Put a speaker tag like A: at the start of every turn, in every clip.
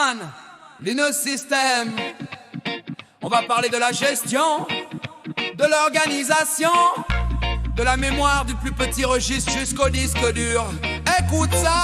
A: man, Linux System. On va parler de la gestion, de l'organisation, de la mémoire du plus petit registre jusqu'au disque dur. Écoute ça.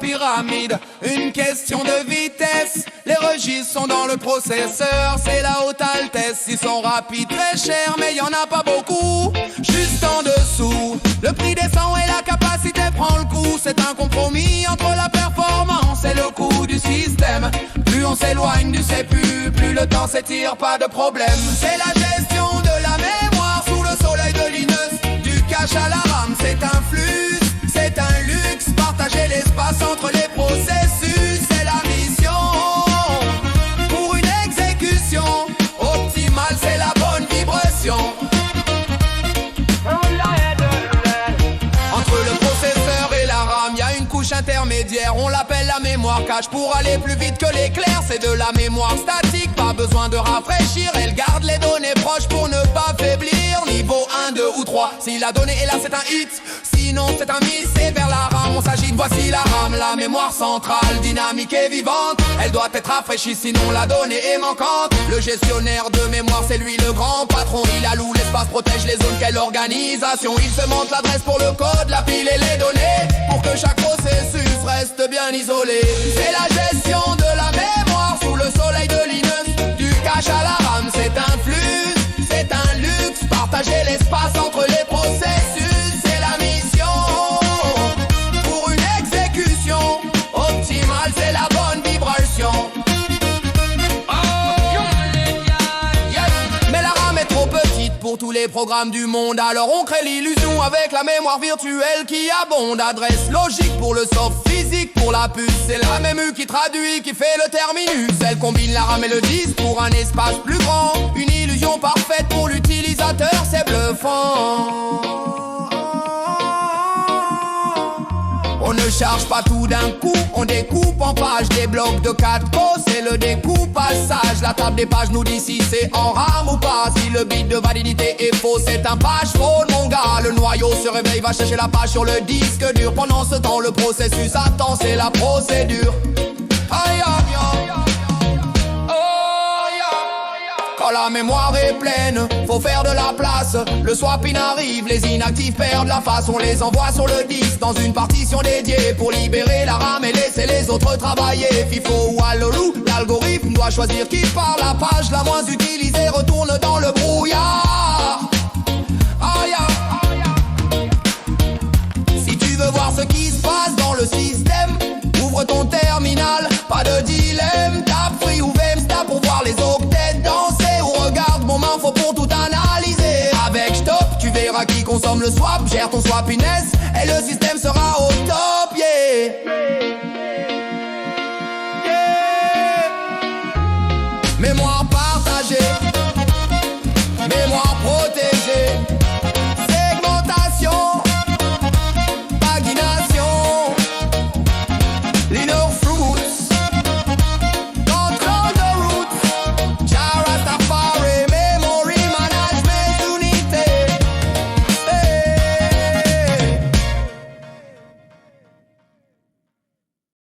A: Pyramide, une question de vitesse. Les registres sont dans le processeur, c'est la haute altesse. Ils sont rapides, très chers, mais y en a pas beaucoup. Juste en dessous, le prix descend et la capacité prend le coup. C'est un compromis entre la performance et le coût du système. Plus on s'éloigne du CPU, plus le temps s'étire, pas de problème. C'est la gestion de la mémoire sous le soleil de Linux. Du cache à la RAM, c'est un flux, c'est un luxe. Partager l'espace entre les processus, c'est la mission. Pour une exécution optimale, c'est la bonne vibration. Entre le processeur et la RAM, y a une couche intermédiaire, on l'appelle la mémoire cache. Pour aller plus vite que l'éclair, c'est de la mémoire statique. Pas besoin de rafraîchir, elle garde les données proches pour ne pas faiblir. Niveau 1, 2 ou 3, si la donnée est là c'est un hit. Sinon c'est un miss, c'est vers la RAM on s'agite. Voici la RAM, la mémoire centrale, dynamique et vivante. Elle doit être rafraîchie sinon la donnée est manquante. Le gestionnaire de mémoire c'est lui le grand patron. Il alloue l'espace, protège les zones, quelle organisation. Il se montre l'adresse pour le code, la pile et les données, pour que chaque processus reste bien isolé. C'est la gestion de la mémoire sous le soleil de Linux. Du cache à la RAM, c'est un flux, c'est un luxe. Partager l'espace entre les processus, c'est la mission. Pour une exécution optimale, c'est la bonne vibration. Mais la RAM est trop petite pour tous les programmes du monde. Alors on crée l'illusion avec la mémoire virtuelle qui abonde. Adresse logique pour le soft, physique pour la puce. C'est la même U qui traduit, qui fait le terminus. Elle combine la RAM et le disque pour un espace plus grand. Une illusion parfaite pour l'utilisateur, c'est bluffant. On ne charge pas tout d'un coup, on découpe en pages des blocs de 4 pauses, c'est le découpage sage. La table des pages nous dit si c'est en RAM ou pas. Si le bit de validité est faux, c'est un page fraude mon gars. Le noyau se réveille, va chercher la page sur le disque dur. Pendant ce temps le processus attend, c'est la procédure. Aïe aïe aïe. Quand la mémoire est pleine, faut faire de la place. Le swapping arrive, les inactifs perdent la face. On les envoie sur le disque dans une partition dédiée pour libérer la RAM et laisser les autres travailler. FIFO ou Alolu, l'algorithme doit choisir qui part. La page la moins utilisée retourne dans le brouillard. Aïe aïe. Si tu veux voir ce qui se passe dans le système, ouvre ton terminal, pas de dilemme. Tape free ou vemsta pour voir les octets danser. Regarde mon info pour tout analyser. Avec stop, tu verras qui consomme le swap. Gère ton swappiness et le système sera au top, yeah. Mémoire